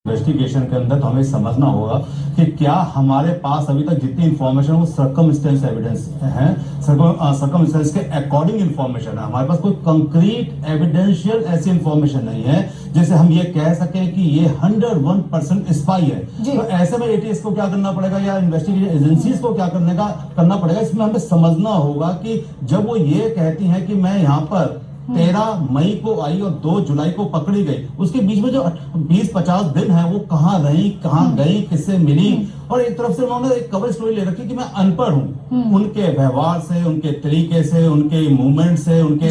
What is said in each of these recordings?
Investigation के अंदर तो हमें समझना होगा कि क्या हमारे पास अभी तक जितनी इंफॉर्मेशन वो सर्कमस्टेंस एविडेंस है, सर्कमस्टेंस के अकॉर्डिंग इंफॉर्मेशन है। हमारे पास कोई कंक्रीट एविडेंशियल ऐसी इंफॉर्मेशन नहीं है जिसे हम ये कह सके कि ये 101% स्पाई है। तो ऐसे में एटीएस को क्या करना पड़ेगा या इन्वेस्टिगेशन एजेंसीज को क्या करना पड़ेगा, इसमें हमें समझना होगा कि जब वो ये कहती हैं कि मैं यहाँ पर 13 मई को आई और 2 जुलाई को पकड़ी गई, उसके बीच में जो 20-50 दिन है वो कहाँ रही, कहाँ गई, किससे मिली। और एक तरफ से उन्होंने एक कवर स्टोरी ले रखी कि मैं अनपढ़ हूँ। उनके व्यवहार से, उनके तरीके से, उनके मूवमेंट से, उनके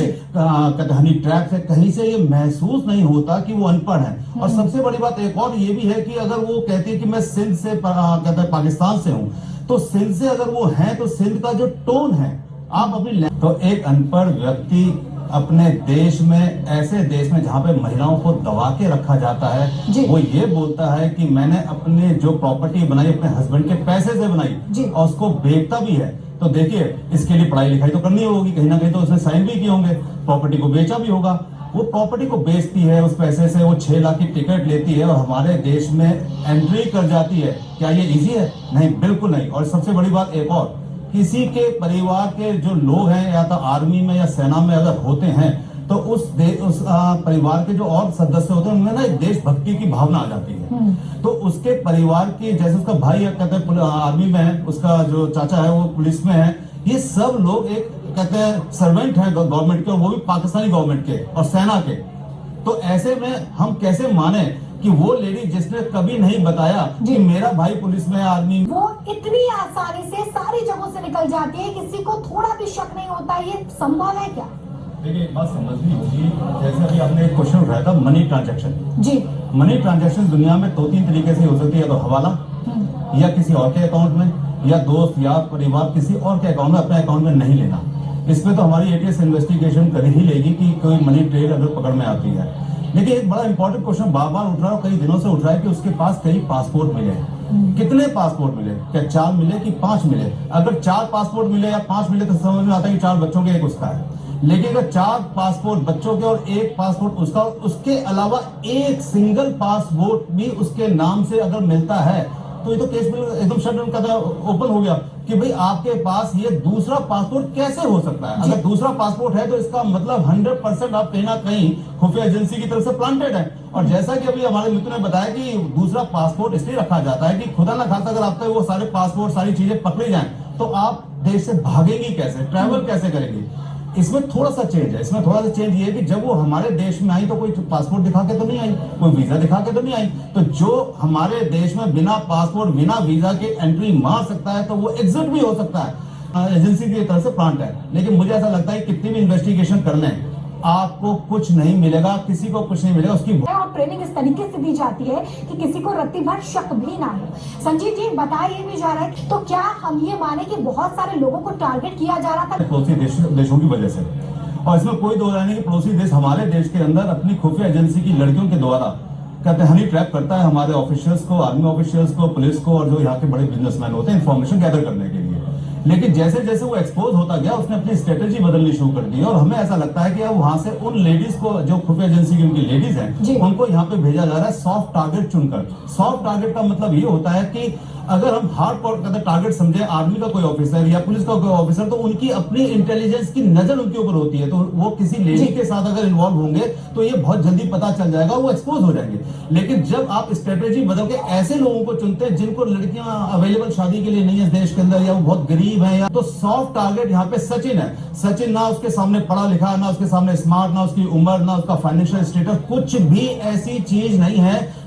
हनी ट्रैक से कहीं से ये महसूस नहीं होता कि वो अनपढ़ है। और सबसे बड़ी बात एक और ये भी है कि अगर वो कहती है कि मैं सिंध से कहते हैं पाकिस्तान से हूँ, तो सिंध से अगर वो है तो सिंध का जो टोन है आप अपनी, तो एक अनपढ़ व्यक्ति अपने देश में, ऐसे देश में जहां पे महिलाओं को दबा के रखा जाता है, वो ये बोलता है कि मैंने अपने जो प्रॉपर्टी बनाई अपने हस्बैंड के पैसे से बनाई और उसको बेचता भी है। तो देखिए, इसके लिए पढ़ाई लिखाई तो करनी होगी, कहीं ना कहीं तो उसने साइन भी किए होंगे, प्रॉपर्टी को बेचा भी होगा। वो प्रॉपर्टी को बेचती है, उस पैसे से वो 6 लाख की टिकट लेती है और हमारे देश में एंट्री कर जाती है। क्या ये इजी है? नहीं, बिल्कुल नहीं। और सबसे बड़ी बात एक और, किसी के परिवार के जो लोग हैं या तो आर्मी में या सेना में अगर होते हैं तो उस परिवार के जो और सदस्य होते हैं उनमें ना एक देशभक्ति की भावना आ जाती है। तो उसके परिवार की, जैसे उसका भाई है कहते हैं आर्मी में है, उसका जो चाचा है वो पुलिस में है, ये सब लोग एक कहते हैं सर्वेंट है गवर्नमेंट के, और वो भी पाकिस्तानी गवर्नमेंट के और सेना के। तो ऐसे में हम कैसे माने कि वो लेडी जिसने कभी नहीं बताया कि मेरा भाई पुलिस में, आर्मी में, वो इतनी आसानी से सारी जगहों से निकल जाती है, किसी को थोड़ा भी शक नहीं होता, ये संभव है क्या? देखिए, एक बात समझनी होगी, जैसे अभी आपने एक क्वेश्चन उठाया था मनी ट्रांजैक्शन। जी, मनी ट्रांजैक्शन दुनिया में 2-3 तरीके से हो सकती है, तो हवाला या किसी और के अकाउंट में, या दोस्त या परिवार किसी और के अकाउंट में, अपने अकाउंट में नहीं लेना। इसमें तो हमारी एटीएस इन्वेस्टिगेशन कर ही लेगी कि कोई मनी ट्रेड अगर पकड़ में आती है। लेकिन एक बड़ा इंपॉर्टेंट क्वेश्चन बार बार उठ रहा है, कई दिनों से उठ रहा है कि उसके पास कई पासपोर्ट मिले। कितने पासपोर्ट मिले? क्या 4 मिले कि 5 मिले? अगर 4 पासपोर्ट मिले या 5 मिले तो समझ में आता है कि 4 बच्चों के, एक उसका है। लेकिन अगर 4 पासपोर्ट बच्चों के और 1 पासपोर्ट उसका, उसके अलावा एक सिंगल पासपोर्ट भी उसके नाम से अगर मिलता है, तो ये तो केस एकदम शट ओपन हो गया कि भाई आपके पास ये दूसरा पासपोर्ट कैसे हो सकता है। अगर दूसरा पासपोर्ट है तो इसका मतलब 100% आप कहीं ना कहीं खुफिया एजेंसी की तरफ से प्लांटेड है। और जैसा कि अभी हमारे मित्र ने बताया कि दूसरा पासपोर्ट इसलिए रखा जाता है कि खुदा ना खास्ता अगर आपके वो सारे पासपोर्ट, सारी चीजें पकड़ी जाएं तो आप देश से भागेंगी कैसे, ट्रैवल कैसे करेंगी। इसमें थोड़ा सा चेंज है, इसमें थोड़ा सा चेंज ये है कि जब वो हमारे देश में आई तो कोई पासपोर्ट दिखा के तो नहीं आई, कोई वीजा दिखा के तो नहीं आई। तो जो हमारे देश में बिना पासपोर्ट, बिना वीजा के एंट्री मार सकता है तो वो एग्जिट भी हो सकता है। एजेंसी की तरफ से प्लांट है। लेकिन मुझे ऐसा लगता है कितनी भी इन्वेस्टिगेशन कर लें, आपको कुछ नहीं मिलेगा, किसी को कुछ नहीं मिलेगा। उसकी और ट्रेनिंग इस तरीके से दी जाती है कि किसी को रत्ती भर शक भी ना हो। संजीव जी, बताया ये भी जा रहा है, तो क्या हम ये माने कि बहुत सारे लोगों को टारगेट किया जा रहा था पड़ोसी देशों की वजह से? और इसमें कोई दो राय नहीं कि पड़ोसी देश हमारे देश के अंदर अपनी खुफिया एजेंसी की लड़कियों के द्वारा कहते हैं हनी ट्रैप करता है हमारे ऑफिशियल्स को, आर्मी ऑफिशियल्स को, पुलिस को, और जो यहाँ के बड़े बिजनेसमैन होते हैं इन्फॉर्मेशन गैदर करने के लिए। लेकिन जैसे जैसे वो एक्सपोज होता गया, उसने अपनी स्ट्रेटेजी बदलनी शुरू कर दी। और हमें ऐसा लगता है कि अब वहां से उन लेडीज को, जो खुफिया एजेंसी की उनकी लेडीज हैं, उनको यहाँ पे भेजा जा रहा है सॉफ्ट टारगेट चुनकर। सॉफ्ट टारगेट का मतलब ये होता है कि अगर हम हार्ड टारगेट समझे आर्मी का कोई ऑफिसर या पुलिस का कोई ऑफिसर, तो उनकी अपनी इंटेलिजेंस की नजर उनके ऊपर होती है। तो वो किसी लेडी के साथ अगर इन्वॉल्व होंगे तो ये बहुत जल्दी पता चल जाएगा, वो एक्सपोज हो जाएंगे। लेकिन जब आप स्ट्रेटेजी बदल के ऐसे लोगों को चुनते हैं जिनको लड़कियां अवेलेबल शादी के लिए नहीं है देश के अंदर, या वो बहुत गरीब है, या तो सॉफ्ट टारगेट यहाँ पे सचिन है। सचिन ना उसके सामने पढ़ा लिखा, ना उसके सामने स्मार्ट, ना उसकी उम्र, ना उसका फाइनेंशियल स्टेटस, कुछ भी ऐसी चीज नहीं है